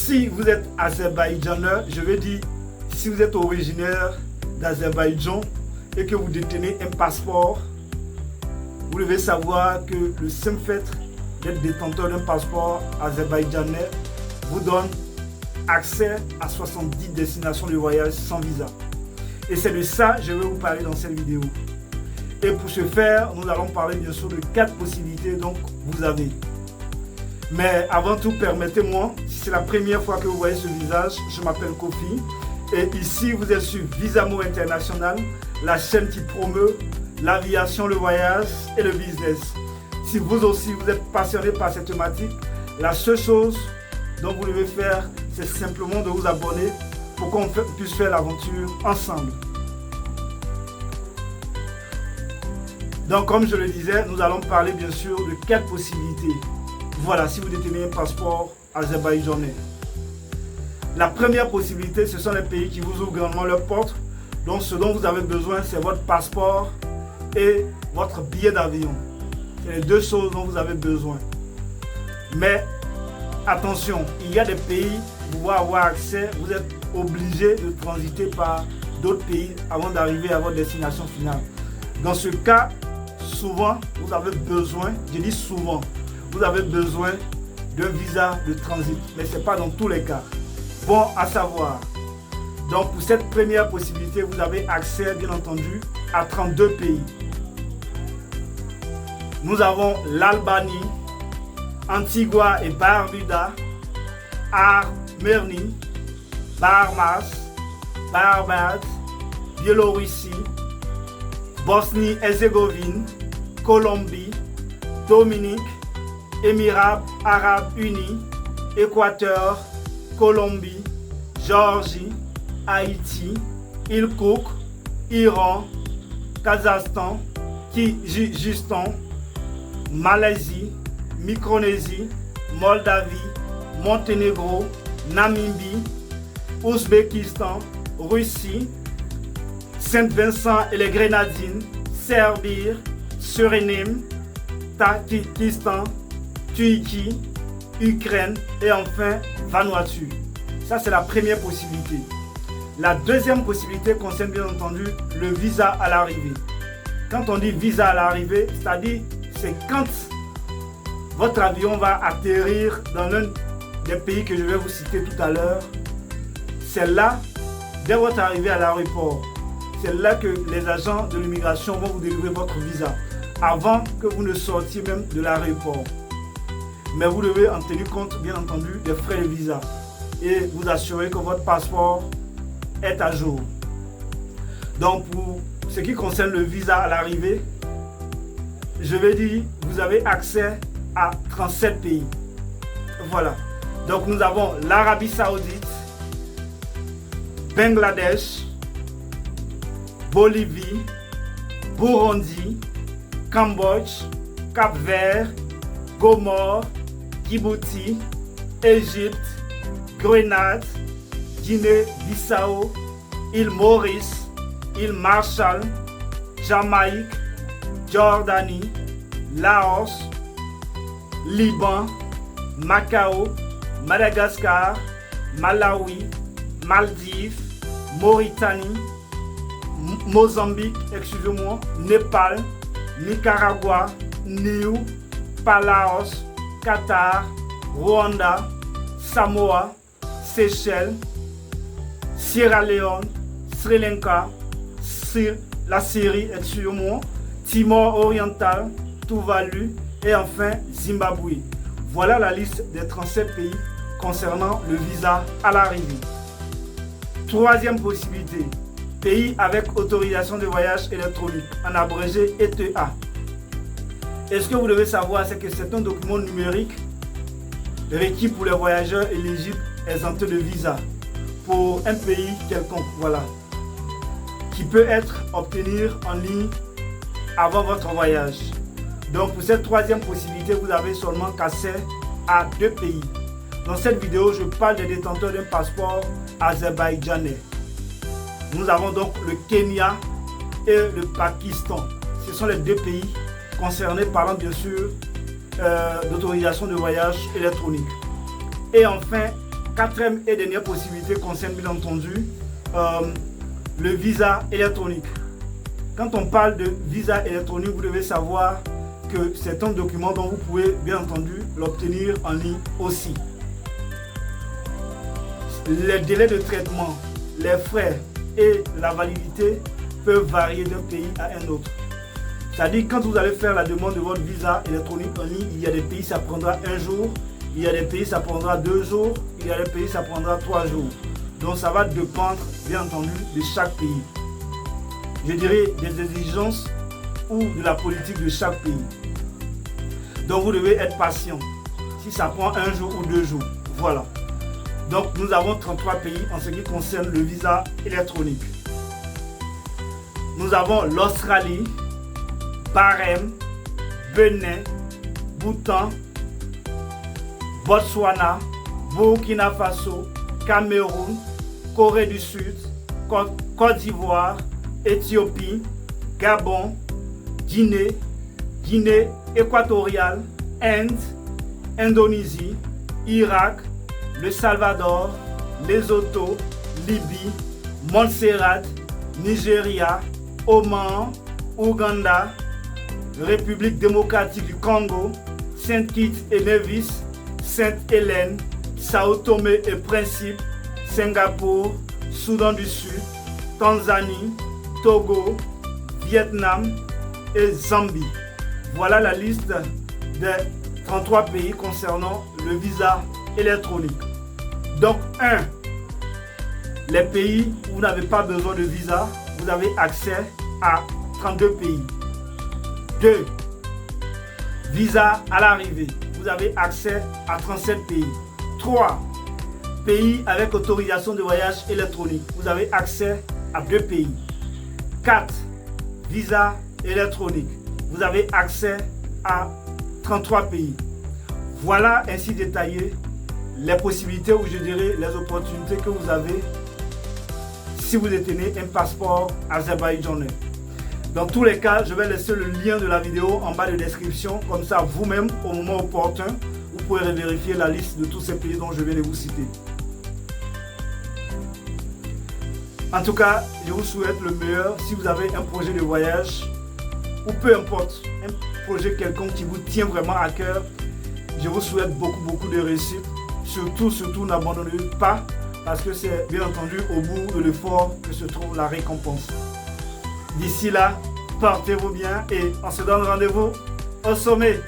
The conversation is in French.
si vous êtes azerbaïdjanais, je veux dire, si vous êtes originaire d'Azerbaïdjan et que vous détenez un passeport, vous devez savoir que le simple fait d'être détenteur d'un passeport azerbaïdjanais vous donne accès à 70 destinations de voyage sans visa. Et c'est de ça que je vais vous parler dans cette vidéo. Et pour ce faire, nous allons parler bien sûr de 4 possibilités donc vous avez. Mais avant tout, permettez-moi, si c'est la première fois que vous voyez ce visage, je m'appelle Kofi. Et ici, vous êtes sur Visamo International, la chaîne qui promeut l'aviation, le voyage et le business. Si vous aussi, vous êtes passionné par cette thématique, la seule chose dont vous devez faire, c'est simplement de vous abonner pour qu'on puisse faire l'aventure ensemble. Donc, comme je le disais, nous allons parler bien sûr de 4 possibilités. Voilà, si vous détenez un passeport azerbaïdjanais. La première possibilité, ce sont les pays qui vous ouvrent grandement leurs portes. Donc, ce dont vous avez besoin, c'est votre passeport et votre billet d'avion. C'est les 2 choses dont vous avez besoin. Mais, attention, il y a des pays où pour avoir accès, vous êtes obligé de transiter par d'autres pays avant d'arriver à votre destination finale. Dans ce cas, souvent, vous avez besoin, je dis souvent, vous avez besoin d'un visa de transit, mais ce n'est pas dans tous les cas. Bon à savoir. Donc pour cette première possibilité, vous avez accès bien entendu à 32 pays. Nous avons l'Albanie, Antigua et Barbuda, Arménie, Bahamas, Barbade, Biélorussie, Bosnie-Herzégovine, Colombie, Dominique, Émirats Arabes Unis, Équateur, Colombie, Géorgie, Haïti, Île Cook, Iran, Kazakhstan, Kirghizistan, Malaisie, Micronésie, Moldavie, Monténégro, Namibie, Ouzbékistan, Russie, Saint-Vincent et les Grenadines, Serbie, Suriname, Tadjikistan, Turquie, Ukraine et enfin Vanuatu. Ça, c'est la première possibilité. La deuxième possibilité concerne bien entendu le visa à l'arrivée. Quand on dit visa à l'arrivée, c'est-à-dire c'est quand votre avion va atterrir dans l'un des pays que je vais vous citer tout à l'heure. C'est là, dès votre arrivée à l'aéroport, c'est là que les agents de l'immigration vont vous délivrer votre visa, avant que vous ne sortiez même de l'aéroport. Mais vous devez en tenir compte, bien entendu, des frais de visa et vous assurer que votre passeport est à jour. Donc, pour ce qui concerne le visa à l'arrivée, je vais dire, vous avez accès à 37 pays. Voilà. Donc, nous avons l'Arabie Saoudite, Bangladesh, Bolivie, Burundi, Cambodge, Cap-Vert, Gomore, Djibouti, Égypte, Grenade, Guinée-Bissau, île Maurice, île Marshall, Jamaïque, Jordanie, Laos, Liban, Macao, Madagascar, Malawi, Maldives, Mauritanie, Mozambique, excusez-moi, Népal, Nicaragua, Niue, Palaos, Qatar, Rwanda, Samoa, Seychelles, Sierra Leone, Sri Lanka, la Syrie, excusez-moi, Timor oriental, Tuvalu et enfin Zimbabwe. Voilà la liste des 37 pays concernant le visa à l'arrivée. Troisième possibilité, pays avec autorisation de voyage électronique, en abrégé ETA. Et ce que vous devez savoir, c'est que c'est un document numérique requis pour les voyageurs éligibles exemptés de visa pour un pays quelconque, voilà, qui peut être obtenu en ligne avant votre voyage. Donc pour cette troisième possibilité, vous avez seulement accès à 2 pays. Dans cette vidéo, je parle des détenteurs d'un passeport azerbaïdjanais. Nous avons donc le Kenya et le Pakistan. Ce sont les 2 pays concernés par bien sûr d'autorisation de voyage électronique. Et enfin, quatrième et dernière possibilité concerne bien entendu le visa électronique. Quand on parle de visa électronique, vous devez savoir que c'est un document dont vous pouvez bien entendu l'obtenir en ligne aussi. Les délais de traitement, les frais et la validité peuvent varier d'un pays à un autre. C'est-à-dire quand vous allez faire la demande de votre visa électronique en ligne, il y a des pays ça prendra 1 jour, il y a des pays ça prendra 2 jours, il y a des pays ça prendra 3 jours. Donc ça va dépendre bien entendu de chaque pays. Je dirais des exigences ou de la politique de chaque pays. Donc vous devez être patient. Si ça prend 1 jour ou 2 jours, voilà. Donc nous avons 33 pays en ce qui concerne le visa électronique. Nous avons l'Australie, Bahreïn, Bénin, Bhoutan, Botswana, Burkina Faso, Cameroun, Corée du Sud, Côte d'Ivoire, Éthiopie, Gabon, Guinée, Guinée équatoriale, Inde, Indonésie, Irak, Le Salvador, Lesotho, Libye, Montserrat, Nigeria, Oman, Ouganda, République démocratique du Congo, Saint-Kitts et Nevis, Sainte-Hélène, Sao Tomé et Principe, Singapour, Soudan du Sud, Tanzanie, Togo, Vietnam et Zambie. Voilà la liste des 33 pays concernant le visa électronique. Donc 1. Les pays où vous n'avez pas besoin de visa, vous avez accès à 32 pays. 2. Visa à l'arrivée, vous avez accès à 37 pays. 3. Pays avec autorisation de voyage électronique, vous avez accès à 2 pays. 4. Visa électronique, vous avez accès à 33 pays. Voilà ainsi détaillé les possibilités ou je dirais les opportunités que vous avez si vous détenez un passeport azerbaïdjanais. Dans tous les cas, je vais laisser le lien de la vidéo en bas de description. Comme ça, vous-même, au moment opportun, vous pouvez vérifier la liste de tous ces pays dont je viens de vous citer. En tout cas, je vous souhaite le meilleur si vous avez un projet de voyage ou peu importe, un projet quelconque qui vous tient vraiment à cœur. Je vous souhaite beaucoup de réussite. Surtout, n'abandonnez pas parce que c'est bien entendu au bout de l'effort que se trouve la récompense. D'ici là, portez-vous bien et on se donne rendez-vous au sommet.